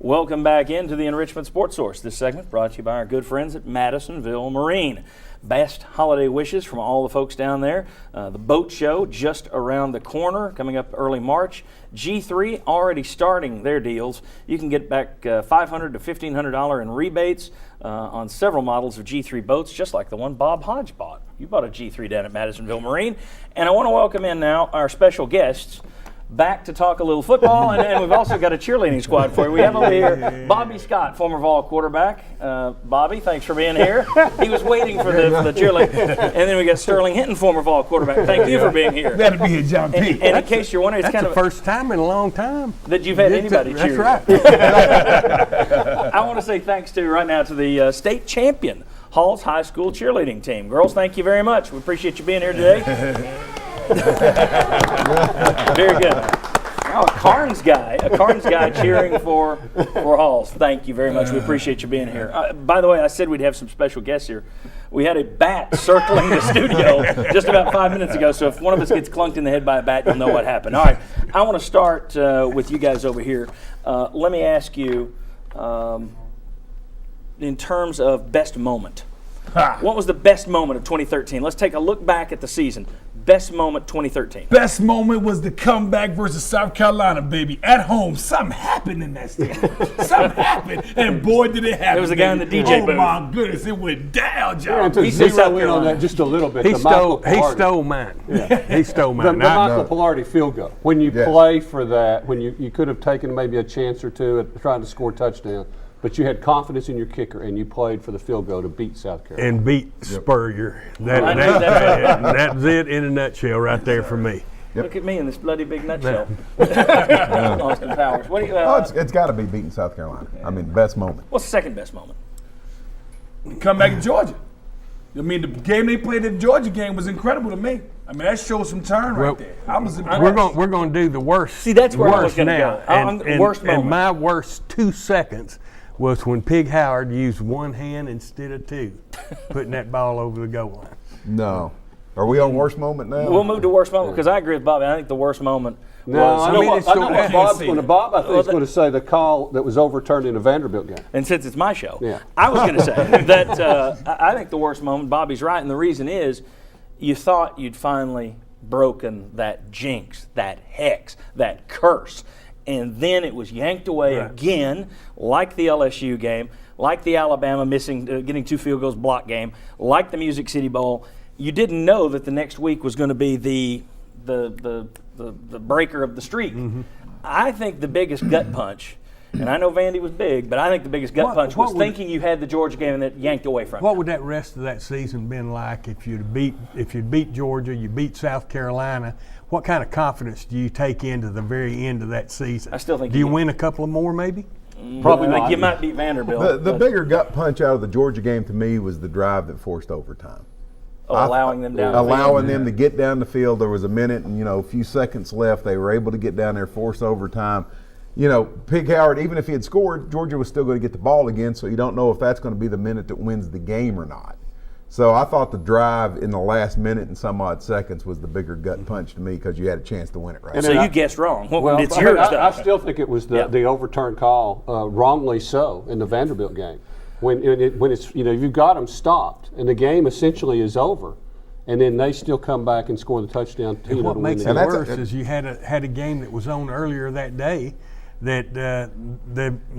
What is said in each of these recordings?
Welcome back into the Enrichment Sports Source. This segment brought to you by our good friends at Madisonville Marine. Best holiday wishes from all the folks down there. The boat show just around the corner, coming up early March. G3 already starting their deals. You can get back $500 to $1,500 in rebates on several models of G3 boats, just like the one Bob Hodge bought. You bought a G3 down at Madisonville Marine. And I want to welcome in now our special guests back to talk a little football, and we've also got a cheerleading squad for you. We have over here Bobby Scott, former Vol quarterback. Bobby, thanks for being here. He was waiting for the cheerleading. And then we got Sterling Hinton, former Vol quarterback. Thank you for being here. That'll be a John P. And in case you're wondering, it's kind of the first time in a long time that you've had anybody cheer. That's right. I want to say thanks right now to the state champion Halls High School cheerleading team. Girls, thank you very much. We appreciate you being here today. Very good. Now a Carnes guy cheering for Halls. Thank you very much. We appreciate you being here. By the way, I said we'd have some special guests here. We had a bat circling the studio just about 5 minutes ago, so if one of us gets clunked in the head by a bat, you'll know what happened. All right, I want to start with you guys over here. Let me ask you, in terms of best moment, what was the best moment of 2013? Let's take a look back at the season. Best moment 2013. Best moment was the comeback versus South Carolina, baby. At home, something happened in that stadium. Something happened, and boy, did it happen. There was a guy in the DJ booth. Oh my goodness, it went down, John. He zeroed in on that just a little bit. He stole mine. Yeah. He stole mine. The Michael Pilardi field goal. When you play for that, when you could have taken maybe a chance or two at trying to score a touchdown, but you had confidence in your kicker, and you played for the field goal to beat South Carolina. And beat Spurrier. That's it in a nutshell right there for me. Look at me in this bloody big nutshell. Austin Powers. What do you, it's got to be beating South Carolina. I mean, best moment. What's the second best moment? Come back to Georgia. I mean, the game they played, the Georgia game, was incredible to me. I mean, that shows some turn right there. I was impressed. We're going to do the worst. See, that's where I was going to now. go. Worst moment. And my worst 2 seconds was when Pig Howard used one hand instead of two, putting that ball over the goal line. No. Are we on worst moment now? We'll move to worst moment because I agree with Bobby. I think the worst moment was. I know what Bob's going to. Bob, I think, is going to say the call that was overturned in the Vanderbilt game. And since it's my show, I was going to say that I think the worst moment, Bobby's right, and the reason is you thought you'd finally broken that jinx, that hex, that curse. And then it was yanked away again, like the LSU game, like the Alabama getting 2 field goals block game, like the Music City Bowl. You didn't know that the next week was going to be the breaker of the streak. Mm-hmm. I think the biggest gut punch, and I know Vandy was big, but I think the biggest gut punch was thinking you had the Georgia game and that yanked away from you. What would that rest of that season been like if you'd beat Georgia, you beat South Carolina? What kind of confidence do you take into the very end of that season? I still think do you win a couple of more maybe? Probably not. You might beat Vanderbilt. The bigger gut punch out of the Georgia game to me was the drive that forced overtime. Allowing them down. Allowing them to get down the field. There was a minute and a few seconds left. They were able to get down there, force overtime. Pig Howard, even if he had scored, Georgia was still going to get the ball again. So you don't know if that's going to be the minute that wins the game or not. So I thought the drive in the last minute and some odd seconds was the bigger gut punch to me because you had a chance to win it right. So you guessed wrong. Well, it's yours. I still think it was the overturned call, wrongly so, in the Vanderbilt game. When it's you've got them stopped and the game essentially is over, and then they still come back and score the touchdown. And what makes it worse is you had a game that was on earlier that day that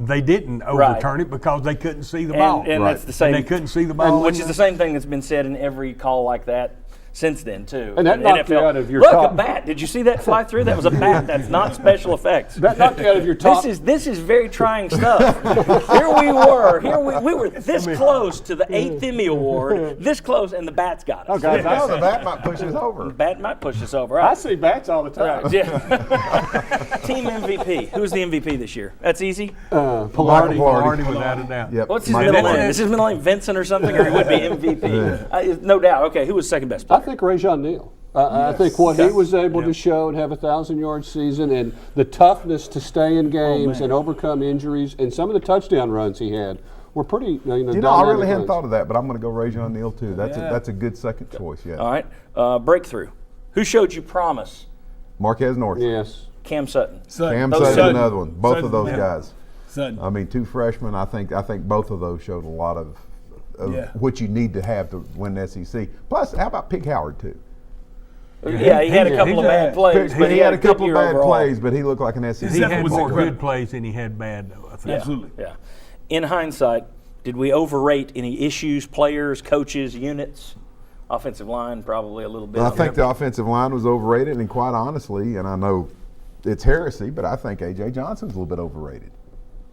they didn't overturn it because they couldn't see the ball. And that's the same. And they couldn't see the ball. Which is the same thing that's been said in every call like that since then, too. And that knocked you out of your top. Look, a bat. Did you see that fly through? That was a bat. That's not special effects. That knocked you out of your top. This is very trying stuff. Here we were. We were this close to the 8th Emmy Award, this close, and the bat's got us. Oh, guys, the bat might push us over. The bat might push us over. I see bats all the time. Right. Yeah. Team MVP. Who's the MVP this year? That's easy? Pilardi without a doubt. Yep. What's his middle name? Is his middle name Vincent or something, or he would be MVP? No doubt. Okay, who was second best player? I think Rajon Neal. I think what he was able to show and have a 1,000-yard season and the toughness to stay in games and overcome injuries and some of the touchdown runs he had were pretty. I really hadn't thought of that, but I'm going to go Rajon Neal too. That's a good second choice. Yeah. All right. Breakthrough. Who showed you promise? Marquez North. Yes. Cam Sutton. Cam Sutton's another one. Both of those guys. Sutton. I mean, 2 freshmen. I think both of those showed a lot of Yeah. what you need to have to win the SEC. Plus, how about Pig Howard too? Yeah, he had a couple of bad plays, but he had a good couple of year bad overall. plays, but he looked like an SEC. He had was more incredible. good plays than he had bad, though, I think. Absolutely. Yeah. In hindsight, did we overrate any issues, players, coaches, units? Offensive line, probably a little bit. I think the offensive line was overrated, and quite honestly, and I know it's heresy, but I think A.J. Johnson's a little bit overrated.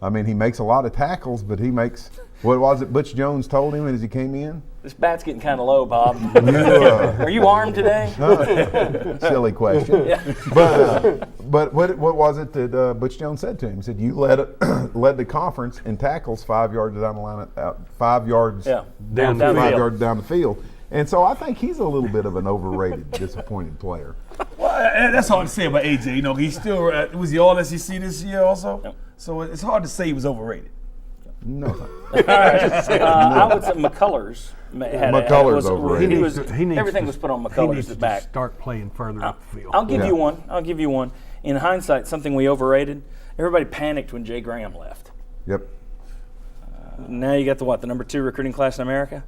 I mean, he makes a lot of tackles, but he makes, what was it Butch Jones told him as he came in? This bat's getting kind of low, Bob. You, Are you armed today? silly question. But what was it that Butch Jones said to him? He said, "You led the conference in tackles 5 yards down the line, 5 yards Yeah. Down the the five field. yards down the field." And so I think he's a little bit of an overrated, disappointed player. Well, that's hard to say about AJ. You know, he's still was he all SEC this year also? Yep. So it's hard to say he was overrated. No, I would say McCullers had McCullers was, overrated. he was, He needs everything to- was put on He McCullers' needs to back. just start playing further up the field. I'll give Yeah. you one. I'll give you one. In hindsight, something we overrated. Everybody panicked when Jay Graham left. yep. Now you got the number 2 recruiting class in America.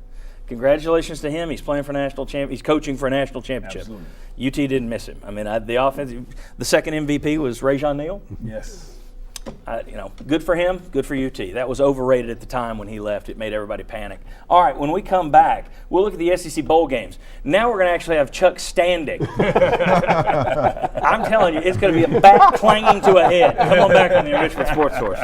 Congratulations to him. He's playing for national champ. He's coaching for a national championship. Absolutely. UT didn't miss him. I mean, the offense. The second MVP was Rajon Neal. Yes. Good for him. Good for UT. That was overrated at the time when he left. It made everybody panic. All right, when we come back, we'll look at the SEC bowl games. Now we're going to actually have Chuck standing. I'm telling you, it's going to be a bat clanging to a head. Come on back on the Enrichment Sports Source.